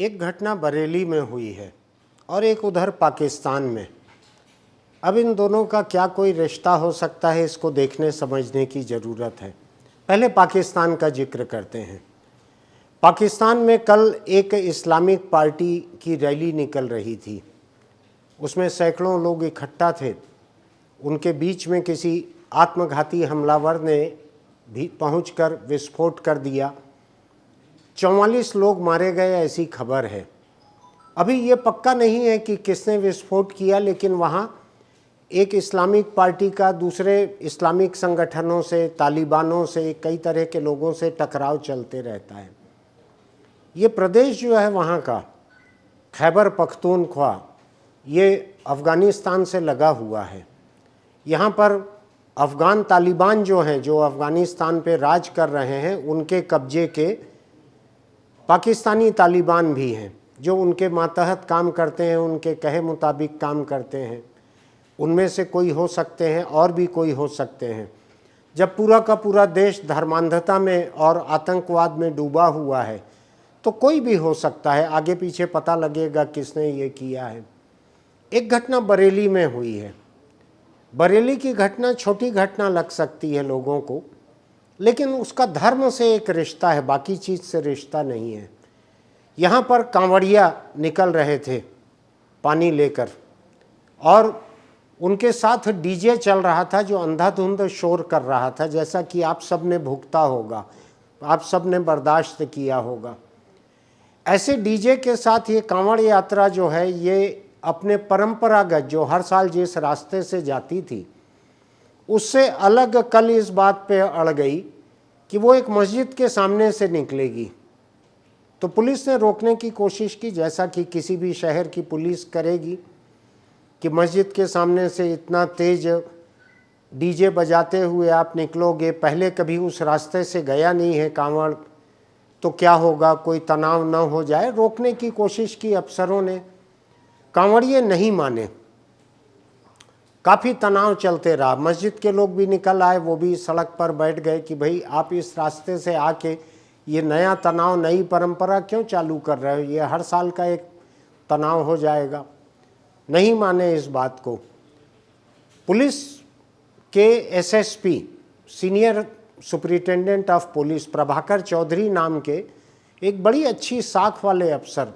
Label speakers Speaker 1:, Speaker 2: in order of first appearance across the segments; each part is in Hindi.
Speaker 1: एक घटना बरेली में हुई है और एक उधर पाकिस्तान में। अब इन दोनों का क्या कोई रिश्ता हो सकता है, इसको देखने समझने की ज़रूरत है। पहले पाकिस्तान का जिक्र करते हैं। पाकिस्तान में कल एक इस्लामिक पार्टी की रैली निकल रही थी। उसमें सैकड़ों लोग इकट्ठा थे। उनके बीच में किसी आत्मघाती हमलावर ने भी पहुंचकर विस्फोट कर दिया। 44 लोग मारे गए, ऐसी खबर है। अभी ये पक्का नहीं है कि किसने विस्फोट किया, लेकिन वहाँ एक इस्लामिक पार्टी का दूसरे इस्लामिक संगठनों से, तालिबानों से, कई तरह के लोगों से टकराव चलते रहता है। ये प्रदेश जो है वहाँ का खैबर पख्तूनख्वा, ये अफ़गानिस्तान से लगा हुआ है। यहाँ पर अफ़गान तालिबान जो हैं, जो अफ़गानिस्तान पे राज कर रहे हैं, उनके कब्जे के पाकिस्तानी तालिबान भी हैं जो उनके मातहत काम करते हैं, उनके कहे मुताबिक काम करते हैं। उनमें से कोई हो सकते हैं और भी कोई हो सकते हैं। जब पूरा का पूरा देश धर्मांधता में और आतंकवाद में डूबा हुआ है तो कोई भी हो सकता है। आगे पीछे पता लगेगा किसने ये किया है। एक घटना बरेली में हुई है। बरेली की घटना छोटी घटना लग सकती है लोगों को, लेकिन उसका धर्म से एक रिश्ता है, बाकी चीज़ से रिश्ता नहीं है। यहाँ पर कांवड़िया निकल रहे थे पानी लेकर और उनके साथ डीजे चल रहा था जो अंधाधुंध शोर कर रहा था, जैसा कि आप सब ने भुगता होगा, आप सब ने बर्दाश्त किया होगा। ऐसे डीजे के साथ ये कांवड़ यात्रा जो है, ये अपने परंपरागत जो हर साल जिस रास्ते से जाती थी उससे अलग कल इस बात पे अड़ गई कि वो एक मस्जिद के सामने से निकलेगी। तो पुलिस ने रोकने की कोशिश की, जैसा कि किसी भी शहर की पुलिस करेगी, कि मस्जिद के सामने से इतना तेज डीजे बजाते हुए आप निकलोगे, पहले कभी उस रास्ते से गया नहीं है कांवड़, तो क्या होगा, कोई तनाव न हो जाए। रोकने की कोशिश की अफसरों ने, कांवड़िए नहीं माने। काफ़ी तनाव चलते रहा। मस्जिद के लोग भी निकल आए, वो भी सड़क पर बैठ गए कि भाई आप इस रास्ते से आके ये नया तनाव, नई परंपरा क्यों चालू कर रहे हो, ये हर साल का एक तनाव हो जाएगा। नहीं माने इस बात को। पुलिस के SSP, senior superintendent of police Prabhakar Chaudhary नाम के एक बड़ी अच्छी साख वाले अफसर,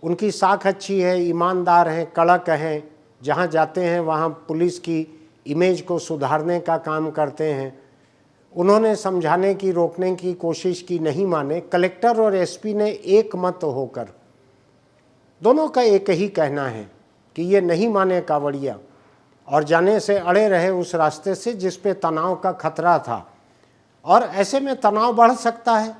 Speaker 1: उनकी साख अच्छी है, ईमानदार हैं, कड़क हैं, जहाँ जाते हैं वहाँ पुलिस की इमेज को सुधारने का काम करते हैं। उन्होंने समझाने की, रोकने की कोशिश की, नहीं माने। कलेक्टर और एसपी ने एक मत होकर, दोनों का एक ही कहना है कि ये नहीं माने कांवड़िया और जाने से अड़े रहे उस रास्ते से जिस पे तनाव का खतरा था, और ऐसे में तनाव बढ़ सकता है।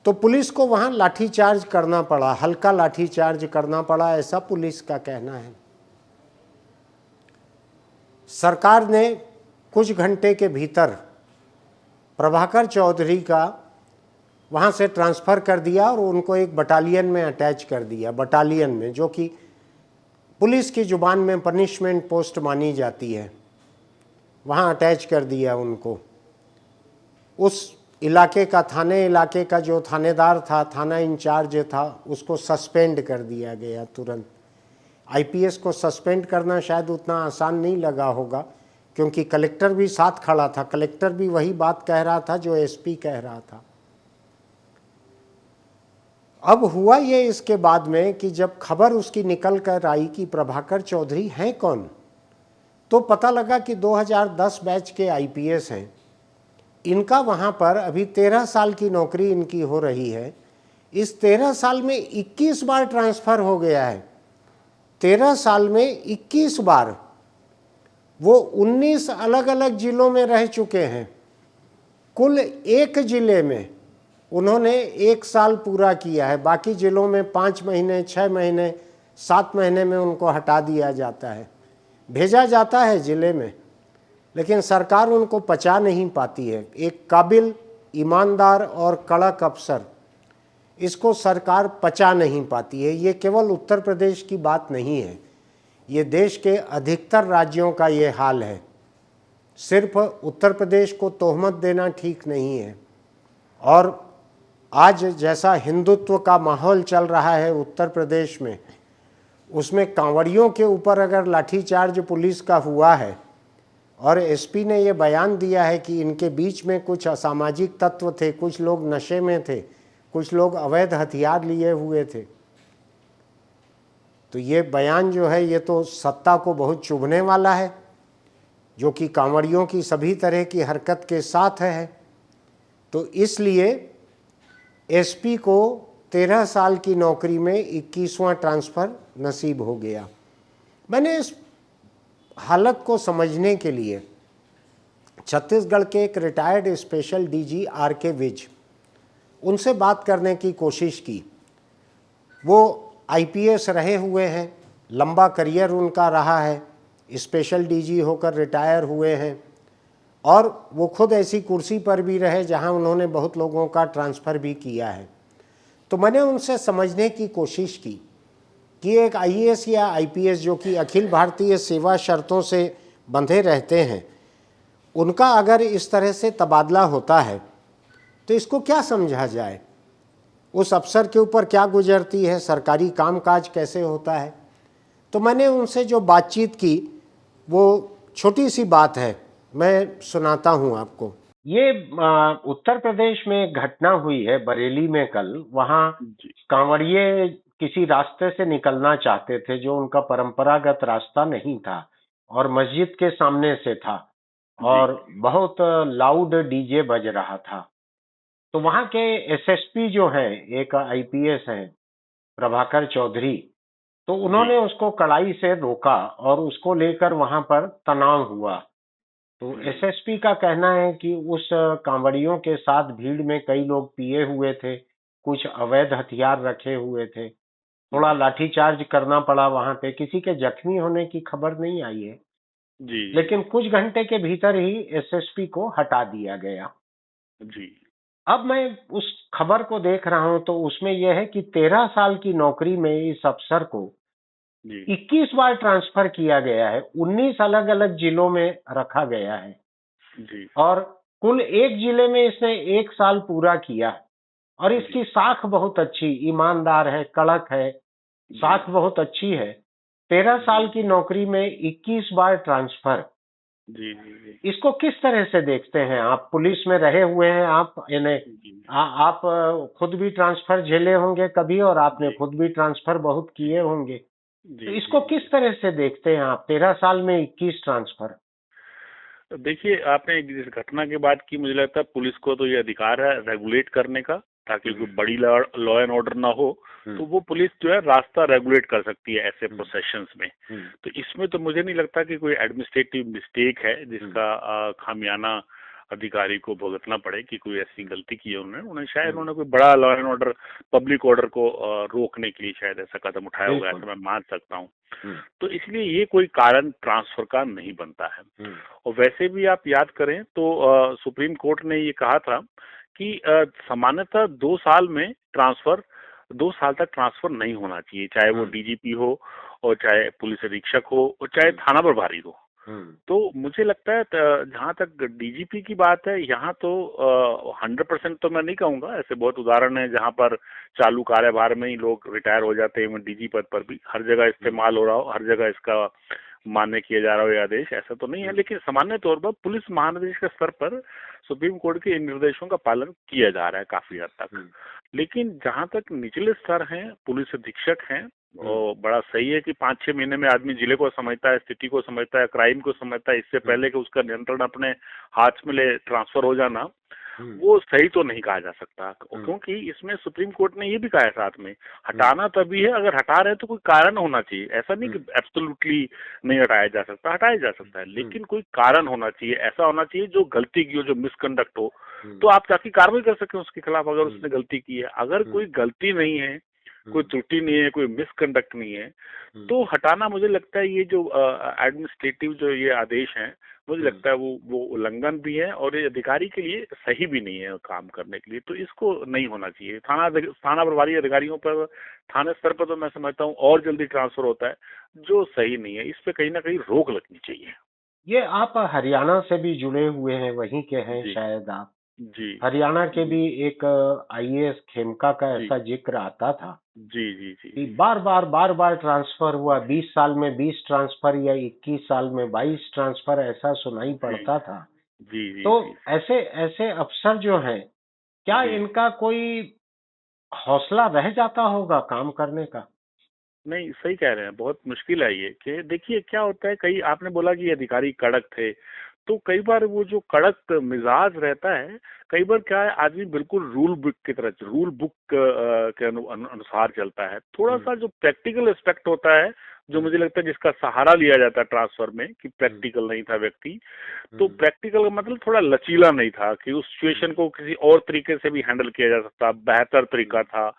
Speaker 1: तो पुलिस को वहाँ लाठीचार्ज करना पड़ा, हल्का लाठीचार्ज करना पड़ा, ऐसा पुलिस का कहना है। सरकार ने कुछ घंटे के भीतर प्रभाकर चौधरी का वहाँ से ट्रांसफ़र कर दिया और उनको एक बटालियन में अटैच कर दिया। बटालियन में, जो कि पुलिस की ज़ुबान में पनिशमेंट पोस्ट मानी जाती है, वहाँ अटैच कर दिया उनको। उस इलाके का, थाने इलाके का जो थानेदार था, थाना इंचार्ज था, उसको सस्पेंड कर दिया गया तुरंत। आईपीएस को सस्पेंड करना शायद उतना आसान नहीं लगा होगा, क्योंकि कलेक्टर भी साथ खड़ा था। कलेक्टर भी वही बात कह रहा था जो एसपी कह रहा था। अब हुआ ये इसके बाद में कि जब खबर उसकी निकल कर आई कि प्रभाकर चौधरी हैं कौन, तो पता लगा कि 2010 बैच के आईपीएस हैं। इनका वहाँ पर अभी 13 साल की नौकरी इनकी हो रही है। इस 13 साल में 21 बार ट्रांसफ़र हो गया है। 13 साल में 21 बार वो 19 अलग अलग ज़िलों में रह चुके हैं। कुल एक ज़िले में उन्होंने 1 साल पूरा किया है। बाकी ज़िलों में 5 महीने, 6 महीने, 7 महीने में उनको हटा दिया जाता है, भेजा जाता है ज़िले में, लेकिन सरकार उनको पचा नहीं पाती है। एक काबिल, ईमानदार और कड़क अफसर, इसको सरकार पचा नहीं पाती है। ये केवल उत्तर प्रदेश की बात नहीं है, ये देश के अधिकतर राज्यों का ये हाल है। सिर्फ उत्तर प्रदेश को तोहमत देना ठीक नहीं है। और आज जैसा हिंदुत्व का माहौल चल रहा है उत्तर प्रदेश में, उसमें कांवड़ियों के ऊपर अगर लाठीचार्ज पुलिस का हुआ है और एसपी ने ये बयान दिया है कि इनके बीच में कुछ असामाजिक तत्व थे, कुछ लोग नशे में थे, कुछ लोग अवैध हथियार लिए हुए थे, तो ये बयान जो है ये तो सत्ता को बहुत चुभने वाला है, जो कि कांवड़ियों की सभी तरह की हरकत के साथ है। तो इसलिए एसपी को 13 साल की नौकरी में 21वां ट्रांसफ़र नसीब हो गया। मैंने इस हालत को समझने के लिए छत्तीसगढ़ के एक retired special DG R K. Vij, उनसे बात करने की कोशिश की। वो आईपीएस रहे हुए हैं, लंबा करियर उनका रहा है, स्पेशल डीजी होकर रिटायर हुए हैं और वो खुद ऐसी कुर्सी पर भी रहे जहां उन्होंने बहुत लोगों का ट्रांसफ़र भी किया है। तो मैंने उनसे समझने की कोशिश की कि एक आईएएस या आईपीएस जो कि अखिल भारतीय सेवा शर्तों से बंधे रहते हैं, उनका अगर इस तरह से तबादला होता है तो इसको क्या समझा जाए, उस अफसर के ऊपर क्या गुजरती है, सरकारी कामकाज कैसे होता है। तो मैंने उनसे जो बातचीत की वो छोटी सी बात है, मैं सुनाता हूं आपको। ये उत्तर प्रदेश में एक घटना हुई है बरेली में कल। वहाँ
Speaker 2: जी
Speaker 1: कांवड़िए किसी रास्ते से निकलना चाहते थे जो उनका परंपरागत रास्ता नहीं था और मस्जिद के सामने से था और बहुत लाउड डीजे बज रहा था। तो वहाँ के एसएसपी जो है, एक आईपीएस है प्रभाकर चौधरी, तो उन्होंने उसको कड़ाई से रोका और उसको लेकर वहां पर तनाव हुआ। तो एसएसपी का कहना है कि उस कांवड़ियों के साथ भीड़ में कई लोग पिए हुए थे, कुछ अवैध हथियार रखे हुए थे, थोड़ा लाठीचार्ज करना पड़ा वहां पे। किसी के जख्मी होने की खबर नहीं आई है,
Speaker 2: जी
Speaker 1: लेकिन कुछ घंटे के भीतर ही एसएसपी को हटा दिया गया।
Speaker 2: जी
Speaker 1: अब मैं उस खबर को देख रहा हूं तो उसमें यह है कि 13 साल की नौकरी में इस अफसर को
Speaker 2: जी
Speaker 1: 21 बार ट्रांसफर किया गया है, 19 अलग अलग जिलों में रखा गया है
Speaker 2: जी
Speaker 1: और कुल एक जिले में इसने 1 साल पूरा किया और इसकी साख बहुत अच्छी, ईमानदार है, कड़क है, साख बहुत अच्छी है। 13 साल की नौकरी में 21 बार ट्रांसफर,
Speaker 2: जी जी
Speaker 1: इसको किस तरह से देखते हैं आप? पुलिस में रहे हुए हैं आप, यानी
Speaker 2: जी
Speaker 1: आप खुद भी ट्रांसफर झेले होंगे कभी और आपने
Speaker 2: जी
Speaker 1: खुद भी ट्रांसफर बहुत किए होंगे, तो
Speaker 2: जी
Speaker 1: इसको
Speaker 2: जी
Speaker 1: किस तरह से देखते हैं आप? 13 साल में 21 ट्रांसफर।
Speaker 2: तो देखिए, आपने जिस घटना की बात की, मुझे लगता है पुलिस को तो ये अधिकार है रेगुलेट करने का, ताकि कोई बड़ी लॉ एंड ऑर्डर ना हो, तो वो पुलिस जो है रास्ता रेगुलेट कर सकती है ऐसे प्रोसेशंस में। तो इसमें तो मुझे नहीं लगता कि कोई एडमिनिस्ट्रेटिव मिस्टेक है जिसका खामियाना अधिकारी को भुगतना पड़े, कि कोई ऐसी गलती की है उन्होंने शायद उन्होंने कोई बड़ा law and order, public order को रोकने के लिए शायद ऐसा कदम उठाया होगा, ऐसा मैं मान सकता हूँ। तो इसलिए ये कोई कारण ट्रांसफर का नहीं बनता है। और वैसे भी आप याद करें तो सुप्रीम कोर्ट ने ये कहा था कि सामान्यतः 2 साल में ट्रांसफर, 2 साल तक ट्रांसफर नहीं होना चाहिए, चाहे वो डीजीपी हो और चाहे पुलिस अधीक्षक हो और चाहे थाना प्रभारी हो। तो मुझे लगता है जहां तक डीजीपी की बात है, यहाँ तो 100% तो मैं नहीं कहूंगा, ऐसे बहुत उदाहरण है जहां पर चालू कार्यभार में ही लोग रिटायर हो जाते हैं, डीजी पद पर भी हर जगह इस्तेमाल हो रहा हो, हर जगह इसका मान्य किया जा रहा हो ये आदेश, ऐसा तो नहीं है। लेकिन सामान्य तौर पर पुलिस महानिदेशक के स्तर पर सुप्रीम कोर्ट के इन निर्देशों का पालन किया जा रहा है काफी हद तक। लेकिन जहां तक निचले स्तर हैं, पुलिस अधीक्षक हैं, और बड़ा सही है कि 5-6 महीने में आदमी जिले को समझता है, स्थिति को समझता है, क्राइम को समझता है, इससे पहले कि उसका नियंत्रण अपने हाथ में ले ट्रांसफर हो जाना, वो सही तो नहीं कहा जा सकता। क्योंकि इसमें सुप्रीम कोर्ट ने ये भी कहा है साथ में, हटाना तभी है अगर हटा रहे तो कोई कारण होना चाहिए। ऐसा नहीं कि एब्सोल्युटली नहीं हटाया जा सकता, हटाया जा सकता है, लेकिन कोई कारण होना चाहिए, ऐसा होना चाहिए जो गलती की हो, जो मिसकंडक्ट हो, तो आप ताकि कार्रवाई कर सकें उसके खिलाफ अगर उसने गलती की है। अगर कोई गलती नहीं है, कोई त्रुटि नहीं है, कोई मिसकंडक्ट नहीं है, तो हटाना मुझे लगता है ये जो एडमिनिस्ट्रेटिव जो ये आदेश हैं, मुझे लगता है वो उल्लंघन भी है और ये अधिकारी के लिए सही भी नहीं है काम करने के लिए। तो इसको नहीं होना चाहिए। थाना प्रभारी अधिकारियों पर, थाने स्तर पर तो मैं समझता हूँ और जल्दी ट्रांसफर होता है, जो सही नहीं है। इस पे कहीं ना कहीं रोक लगनी चाहिए।
Speaker 1: ये आप हरियाणा से भी जुड़े हुए हैं, वहीं के हैं शायद आप?
Speaker 2: जी
Speaker 1: हरियाणा के भी एक आईएएस खेमका का
Speaker 2: जी
Speaker 1: ऐसा जिक्र आता था
Speaker 2: जी जी जी
Speaker 1: कि बार बार ट्रांसफर हुआ, 20 साल में 20 ट्रांसफर या 21 साल में 22 ट्रांसफर, ऐसा सुनाई
Speaker 2: जी
Speaker 1: पड़ता था।
Speaker 2: जी जी
Speaker 1: तो
Speaker 2: जी
Speaker 1: ऐसे ऐसे अफसर जो हैं, क्या
Speaker 2: जी
Speaker 1: इनका कोई हौसला रह जाता होगा काम करने का?
Speaker 2: नहीं, सही कह रहे हैं। बहुत मुश्किल है ये कि देखिए क्या होता है, कई आपने बोला कि अधिकारी कड़क थे, तो कई बार वो जो कड़क मिजाज रहता है, कई बार क्या है, आदमी बिल्कुल रूल बुक की तरह, रूल बुक के अनुसार चलता है। थोड़ा सा जो प्रैक्टिकल एस्पेक्ट होता है, जो मुझे लगता है जिसका सहारा लिया जाता है ट्रांसफर में, कि प्रैक्टिकल नहीं था व्यक्ति, तो प्रैक्टिकल का मतलब थोड़ा लचीला नहीं था कि उस सिचुएशन को किसी और तरीके से भी हैंडल किया जा सकता, बेहतर तरीका था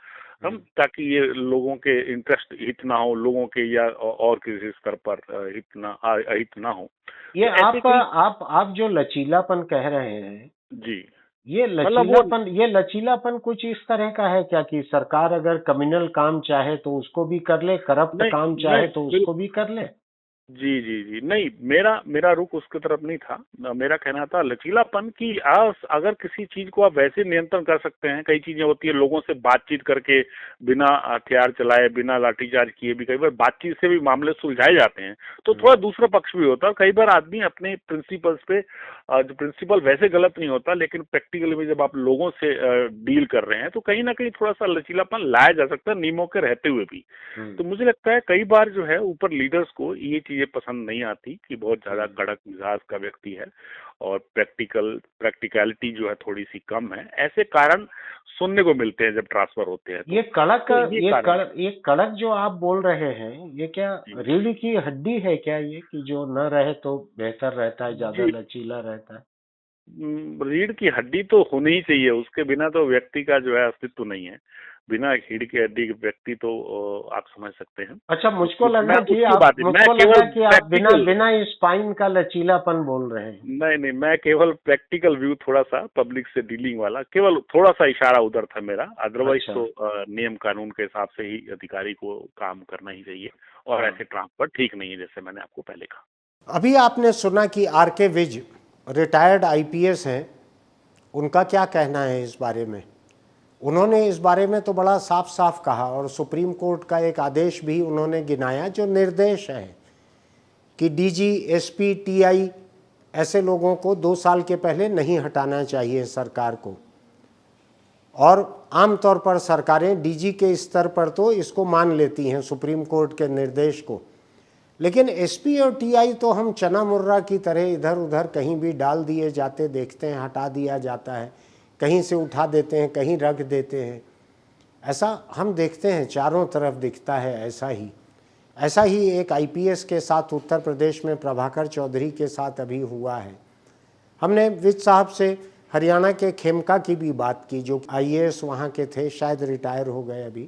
Speaker 2: हम, ताकि ये लोगों के इंटरेस्ट हित ना हो, लोगों के या और किसी स्तर पर हित ना हो।
Speaker 1: ये
Speaker 2: तो ऐसे कई
Speaker 1: आप जो लचीलापन कह रहे हैं,
Speaker 2: जी
Speaker 1: ये
Speaker 2: मतलब वो
Speaker 1: लचीलापन कुछ इस तरह का है क्या कि सरकार अगर कम्युनल काम चाहे तो उसको भी कर ले, करप्ट
Speaker 2: नहीं
Speaker 1: काम
Speaker 2: मैं
Speaker 1: चाहे तो उसको भी कर ले?
Speaker 2: जी जी जी नहीं, मेरा मेरा रुख उसकी तरफ नहीं था। मेरा कहना था लचीलापन की, अगर किसी चीज को आप वैसे नियंत्रण कर सकते हैं, कई चीजें होती है लोगों से बातचीत करके, बिना हथियार चलाए, बिना लाठीचार्ज किए भी कई बार बातचीत से भी मामले सुलझाए जाते हैं, तो थोड़ा दूसरा पक्ष भी होता है। कई बार आदमी अपने प्रिंसिपल्स पे, जो प्रिंसिपल वैसे गलत नहीं होता, लेकिन प्रैक्टिकली में जब आप लोगों से डील कर रहे हैं, तो कहीं ना कहीं थोड़ा सा लचीलापन लाया जा सकता है, नियमों के रहते हुए भी। तो मुझे लगता है कई बार जो है ऊपर लीडर्स को ये चीजें पसंद नहीं आती कि बहुत ज्यादा कड़क मिजाज का व्यक्ति है, और प्रैक्टिकलिटी जो है थोड़ी सी कम है। ऐसे कारण सुनने को मिलते हैं जब ट्रांसफर होते हैं
Speaker 1: ये कड़क
Speaker 2: तो ये कारण है।
Speaker 1: ये कड़क जो आप बोल रहे हैं, ये क्या
Speaker 2: जी
Speaker 1: रीढ़ की हड्डी है क्या, ये कि जो न रहे तो बेहतर रहता है, ज्यादा
Speaker 2: जी
Speaker 1: लचीला रहता है?
Speaker 2: रीढ़ की हड्डी तो होनी ही चाहिए, उसके बिना तो व्यक्ति का जो है अस्तित्व नहीं है। बिना रीढ़ की हड्डी के व्यक्ति तो आप समझ सकते हैं।
Speaker 1: अच्छा,
Speaker 2: मैं
Speaker 1: मुझको लगा
Speaker 2: केवल
Speaker 1: कि आप बिना
Speaker 2: प्रैक्टिकल
Speaker 1: बिना स्पाइन का लचीलापन बोल रहे हैं।
Speaker 2: नहीं नहीं, मैं केवल प्रैक्टिकल व्यू, थोड़ा सा पब्लिक से डीलिंग वाला, केवल थोड़ा सा इशारा उधर था मेरा। अदरवाइज
Speaker 1: अच्छा।
Speaker 2: तो नियम कानून के हिसाब से ही अधिकारी को काम करना ही चाहिए, और
Speaker 1: हाँ।
Speaker 2: ऐसे ट्रांसफर ठीक नहीं है, जैसे मैंने आपको पहले कहा।
Speaker 1: अभी आपने सुना कि आर के विज रिटायर्ड आईपीएस हैं, उनका क्या कहना है इस बारे में? उन्होंने इस बारे में तो बड़ा साफ साफ कहा, और सुप्रीम कोर्ट का एक आदेश भी उन्होंने गिनाया जो निर्देश है कि डीजी, एसपी, टीआई ऐसे लोगों को 2 साल के पहले नहीं हटाना चाहिए सरकार को। और आमतौर पर सरकारें डीजी के स्तर पर तो इसको मान लेती हैं सुप्रीम कोर्ट के निर्देश को, लेकिन एसपी और टीआई तो हम चना मुर्रा की तरह इधर उधर कहीं भी डाल दिए जाते देखते हैं, हटा दिया जाता है, कहीं से उठा देते हैं, कहीं रख देते हैं। ऐसा हम देखते हैं, चारों तरफ दिखता है ऐसा ही एक आईपीएस के साथ उत्तर प्रदेश में प्रभाकर चौधरी के साथ अभी हुआ है। हमने विज साहब से हरियाणा के खेमका की भी बात की, जो आईएएस वहाँ के थे, शायद रिटायर हो गए अभी।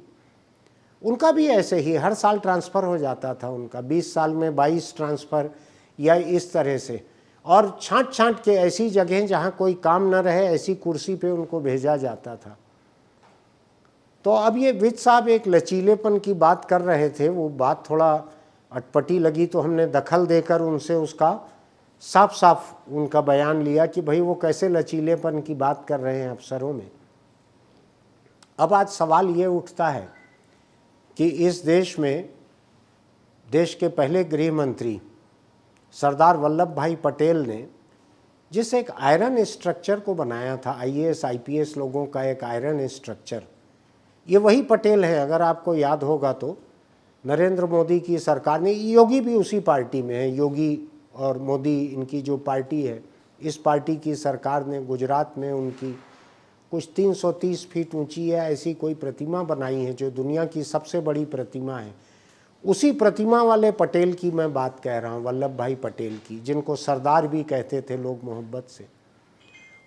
Speaker 1: उनका भी ऐसे ही हर साल ट्रांसफ़र हो जाता था उनका, 20 साल में 22 ट्रांसफ़र या इस तरह से, और छांट छांट के ऐसी जगह जहाँ कोई काम न रहे ऐसी कुर्सी पे उनको भेजा जाता था। तो अब ये विज साहब एक लचीलेपन की बात कर रहे थे, वो बात थोड़ा अटपटी लगी, तो हमने दखल देकर उनसे उसका साफ साफ उनका बयान लिया कि भाई वो कैसे लचीलेपन की बात कर रहे हैं अफसरों में। अब आज सवाल ये उठता है कि इस देश में देश के पहले गृह मंत्री सरदार वल्लभ भाई पटेल ने जिस एक आयरन स्ट्रक्चर को बनाया था, आईएएस आईपीएस लोगों का एक आयरन स्ट्रक्चर, ये वही पटेल है। अगर आपको याद होगा तो नरेंद्र मोदी की सरकार ने, योगी भी उसी पार्टी में है, योगी और मोदी इनकी जो पार्टी है, इस पार्टी की सरकार ने गुजरात में उनकी कुछ 330 फीट ऊंची है ऐसी कोई प्रतिमा बनाई है, जो दुनिया की सबसे बड़ी प्रतिमा है। उसी प्रतिमा वाले पटेल की मैं बात कह रहा हूँ, वल्लभ भाई पटेल की, जिनको सरदार भी कहते थे लोग मोहब्बत से।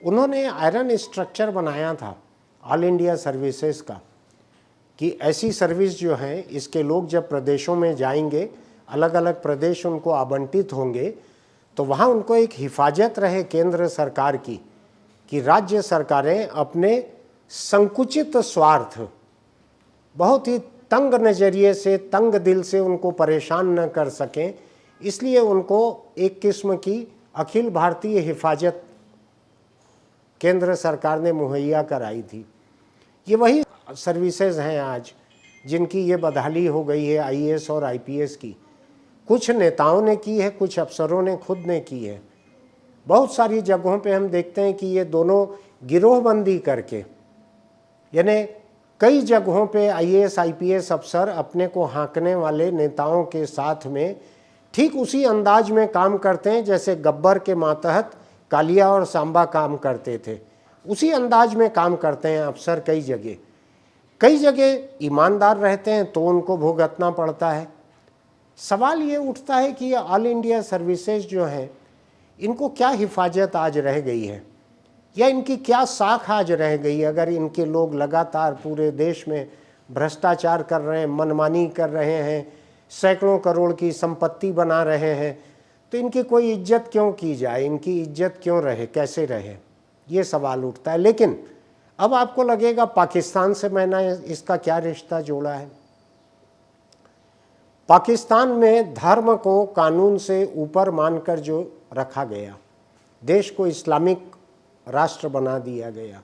Speaker 1: उन्होंने आयरन स्ट्रक्चर बनाया था ऑल इंडिया सर्विसेज का, कि ऐसी सर्विस जो है, इसके लोग जब प्रदेशों में जाएंगे, अलग अलग प्रदेश उनको आवंटित होंगे, तो वहाँ उनको एक हिफाजत रहे केंद्र सरकार की, कि राज्य सरकारें अपने संकुचित स्वार्थ, बहुत ही तंग नज़रिए से, तंग दिल से उनको परेशान न कर सकें, इसलिए उनको एक किस्म की अखिल भारतीय हिफाजत केंद्र सरकार ने मुहैया कराई थी। ये वही सर्विसेज हैं आज जिनकी ये बदहाली हो गई है आईएएस और आईपीएस की। कुछ नेताओं ने की है, कुछ अफसरों ने खुद ने की है। बहुत सारी जगहों पे हम देखते हैं कि ये दोनों गिरोहबंदी करके, यानी कई जगहों पे आईएएस आईपीएस अफसर अपने को हाँकने वाले नेताओं के साथ में ठीक उसी अंदाज में काम करते हैं जैसे गब्बर के मातहत कालिया और सांबा काम करते थे। उसी अंदाज में काम करते हैं अफसर। कई जगह ईमानदार रहते हैं तो उनको भुगतना पड़ता है। सवाल ये उठता है कि ये ऑल इंडिया सर्विसेज जो हैं, इनको क्या हिफाजत आज रह गई है, या इनकी क्या साख आज रह गई है? अगर इनके लोग लगातार पूरे देश में भ्रष्टाचार कर रहे हैं, मनमानी कर रहे हैं, सैकड़ों करोड़ की संपत्ति बना रहे हैं, तो इनकी कोई इज्जत क्यों की जाए, इनकी इज्जत क्यों रहे, कैसे रहे, ये सवाल उठता है। लेकिन अब आपको लगेगा पाकिस्तान से मैंने इसका क्या रिश्ता जोड़ा है। पाकिस्तान में धर्म को कानून से ऊपर मानकर जो रखा गया, देश को इस्लामिक राष्ट्र बना दिया गया,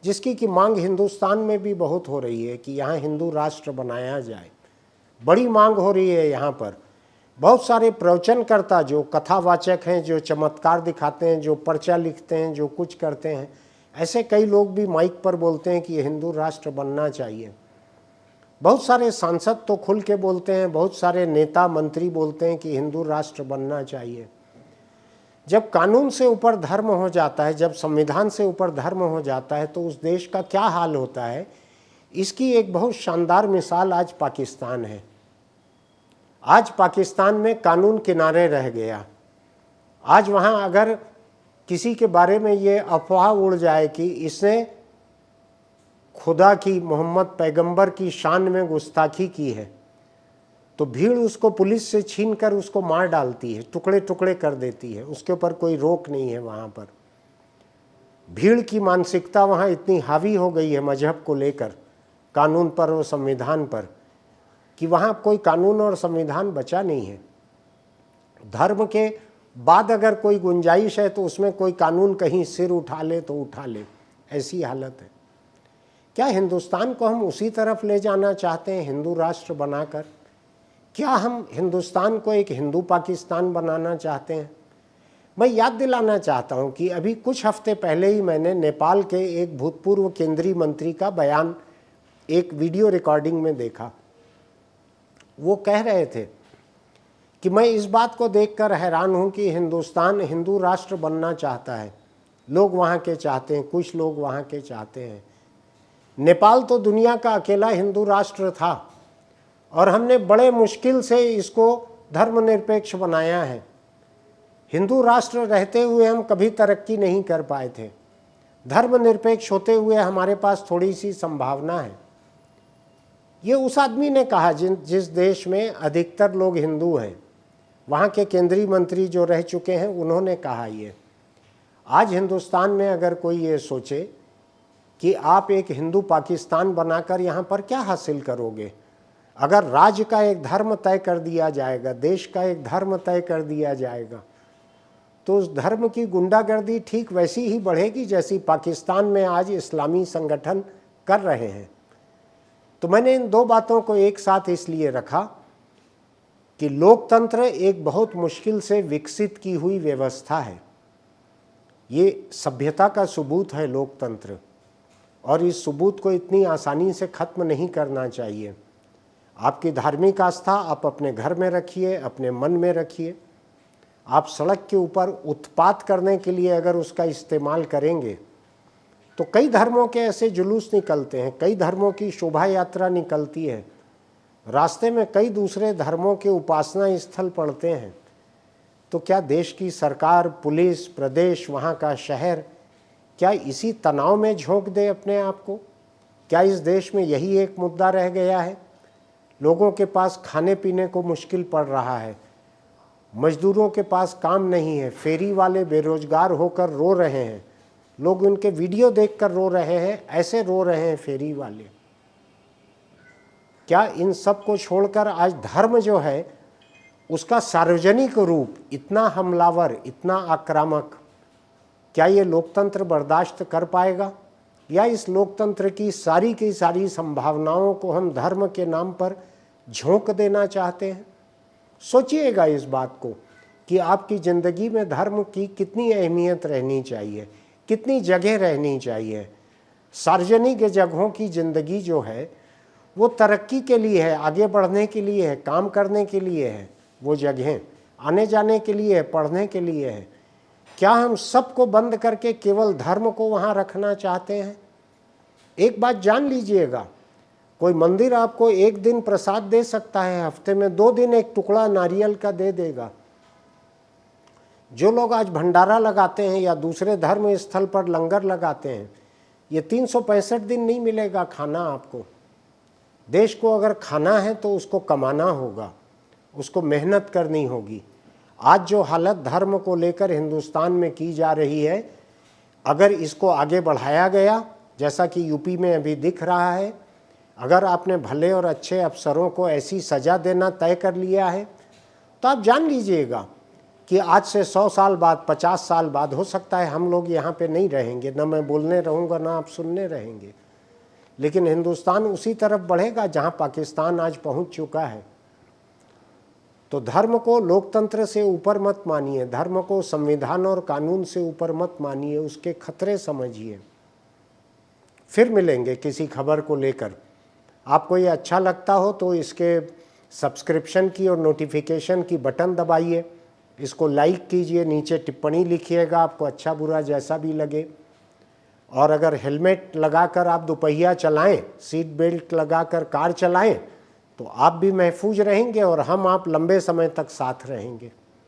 Speaker 1: जिसकी कि मांग हिंदुस्तान में भी बहुत हो रही है कि यहाँ हिंदू राष्ट्र बनाया जाए। बड़ी मांग हो रही है यहाँ पर। बहुत सारे प्रवचनकर्ता जो कथावाचक हैं, जो चमत्कार दिखाते हैं, जो पर्चा लिखते हैं, जो कुछ करते हैं, ऐसे कई लोग भी माइक पर बोलते हैं कि ये हिंदू राष्ट्र बनना चाहिए। बहुत सारे सांसद तो खुल के बोलते हैं, बहुत सारे नेता मंत्री बोलते हैं कि हिंदू राष्ट्र बनना चाहिए। जब कानून से ऊपर धर्म हो जाता है, जब संविधान से ऊपर धर्म हो जाता है, तो उस देश का क्या हाल होता है, इसकी एक बहुत शानदार मिसाल आज पाकिस्तान है। आज पाकिस्तान में कानून किनारे रह गया। आज वहाँ अगर किसी के बारे में ये अफवाह उड़ जाए कि इसने खुदा की, मोहम्मद पैगंबर की शान में गुस्ताखी की है, तो भीड़ उसको पुलिस से छीनकर उसको मार डालती है, टुकड़े टुकड़े कर देती है। उसके ऊपर कोई रोक नहीं है। वहाँ पर भीड़ की मानसिकता वहाँ इतनी हावी हो गई है मजहब को लेकर, कानून पर और संविधान पर, कि वहाँ कोई कानून और संविधान बचा नहीं है। धर्म के बाद अगर कोई गुंजाइश है तो उसमें कोई कानून कहीं सिर उठा ले तो उठा ले, ऐसी हालत है। क्या हिंदुस्तान को हम उसी तरफ ले जाना चाहते हैं, हिंदू राष्ट्र बनाकर? क्या हम हिंदुस्तान को एक हिंदू पाकिस्तान बनाना चाहते हैं? मैं याद दिलाना चाहता हूं कि अभी कुछ हफ्ते पहले ही मैंने नेपाल के एक भूतपूर्व केंद्रीय मंत्री का बयान एक वीडियो रिकॉर्डिंग में देखा। वो कह रहे थे कि मैं इस बात को देखकर हैरान हूं कि हिंदुस्तान हिंदू राष्ट्र बनना चाहता है। लोग वहाँ के चाहते हैं, कुछ लोग वहाँ के चाहते हैं। नेपाल तो दुनिया का अकेला हिंदू राष्ट्र था और हमने बड़े मुश्किल से इसको धर्मनिरपेक्ष बनाया है। हिंदू राष्ट्र रहते हुए हम कभी तरक्की नहीं कर पाए थे। धर्मनिरपेक्ष होते हुए हमारे पास थोड़ी सी संभावना है। ये उस आदमी ने कहा जिस देश में अधिकतर लोग हिंदू हैं। वहाँ के केंद्रीय मंत्री जो रह चुके हैं उन्होंने कहा ये। आज हिंदुस्तान में अगर कोई ये सोचे कि आप एक हिंदू पाकिस्तान बनाकर यहाँ पर क्या हासिल करोगे, अगर राज्य का एक धर्म तय कर दिया जाएगा, देश का एक धर्म तय कर दिया जाएगा, तो उस धर्म की गुंडागर्दी ठीक वैसी ही बढ़ेगी जैसी पाकिस्तान में आज इस्लामी संगठन कर रहे हैं। तो मैंने इन दो बातों को एक साथ इसलिए रखा कि लोकतंत्र एक बहुत मुश्किल से विकसित की हुई व्यवस्था है। ये सभ्यता का सबूत है लोकतंत्र, और इस सबूत को इतनी आसानी से ख़त्म नहीं करना चाहिए। आपकी धार्मिक आस्था आप अपने घर में रखिए, अपने मन में रखिए। आप सड़क के ऊपर उत्पात करने के लिए अगर उसका इस्तेमाल करेंगे तो कई धर्मों के ऐसे जुलूस निकलते हैं, कई धर्मों की शोभा यात्रा निकलती है, रास्ते में कई दूसरे धर्मों के उपासना स्थल पड़ते हैं। तो क्या देश की सरकार, पुलिस, प्रदेश, वहाँ का शहर क्या इसी तनाव में झोंक दे अपने आप को? क्या इस देश में यही एक मुद्दा रह गया है? लोगों के पास खाने पीने को मुश्किल पड़ रहा है, मजदूरों के पास काम नहीं है, फेरी वाले बेरोजगार होकर रो रहे हैं, लोग उनके वीडियो देखकर रो रहे हैं, ऐसे रो रहे हैं फेरी वाले। क्या इन सब को छोड़कर आज धर्म जो है उसका सार्वजनिक रूप इतना हमलावर, इतना आक्रामक, क्या ये लोकतंत्र बर्दाश्त कर पाएगा, या इस लोकतंत्र की सारी संभावनाओं को हम धर्म के नाम पर झोंक देना चाहते हैं? सोचिएगा इस बात को कि आपकी ज़िंदगी में धर्म की कितनी अहमियत रहनी चाहिए, कितनी जगह रहनी चाहिए। सार्वजनिक जगहों की ज़िंदगी जो है वो तरक्की के लिए है, आगे बढ़ने के लिए है, काम करने के लिए है। वो जगहें आने जाने के लिए है, पढ़ने के लिए है। क्या हम सबको बंद करके केवल धर्म को वहाँ रखना चाहते हैं? एक बात जान लीजिएगा, कोई मंदिर आपको एक दिन प्रसाद दे सकता है, हफ्ते में 2 दिन एक टुकड़ा नारियल का दे देगा। जो लोग आज भंडारा लगाते हैं या दूसरे धर्म स्थल पर लंगर लगाते हैं, ये 365 दिन नहीं मिलेगा खाना आपको। देश को अगर खाना है तो उसको कमाना होगा, उसको मेहनत करनी होगी। आज जो हालत धर्म को लेकर हिंदुस्तान में की जा रही है, अगर इसको आगे बढ़ाया गया, जैसा कि यूपी में अभी दिख रहा है, अगर आपने भले और अच्छे अफसरों को ऐसी सज़ा देना तय कर लिया है, तो आप जान लीजिएगा कि आज से 100 साल बाद, 50 साल बाद हो सकता है हम लोग यहाँ पे नहीं रहेंगे, ना मैं बोलने रहूँगा ना आप सुनने रहेंगे, लेकिन हिंदुस्तान उसी तरफ बढ़ेगा जहाँ पाकिस्तान आज पहुँच चुका है। तो धर्म को लोकतंत्र से ऊपर मत मानिए, धर्म को संविधान और कानून से ऊपर मत मानिए, उसके खतरे समझिए। फिर मिलेंगे किसी खबर को लेकर। आपको ये अच्छा लगता हो तो इसके सब्सक्रिप्शन की और नोटिफिकेशन की बटन दबाइए, इसको लाइक कीजिए, नीचे टिप्पणी लिखिएगा आपको अच्छा बुरा जैसा भी लगे। और अगर हेलमेट लगाकर आप दोपहिया चलाएं, सीट बेल्ट लगाकर कार चलाएं, तो आप भी महफूज रहेंगे और हम आप लंबे समय तक साथ रहेंगे।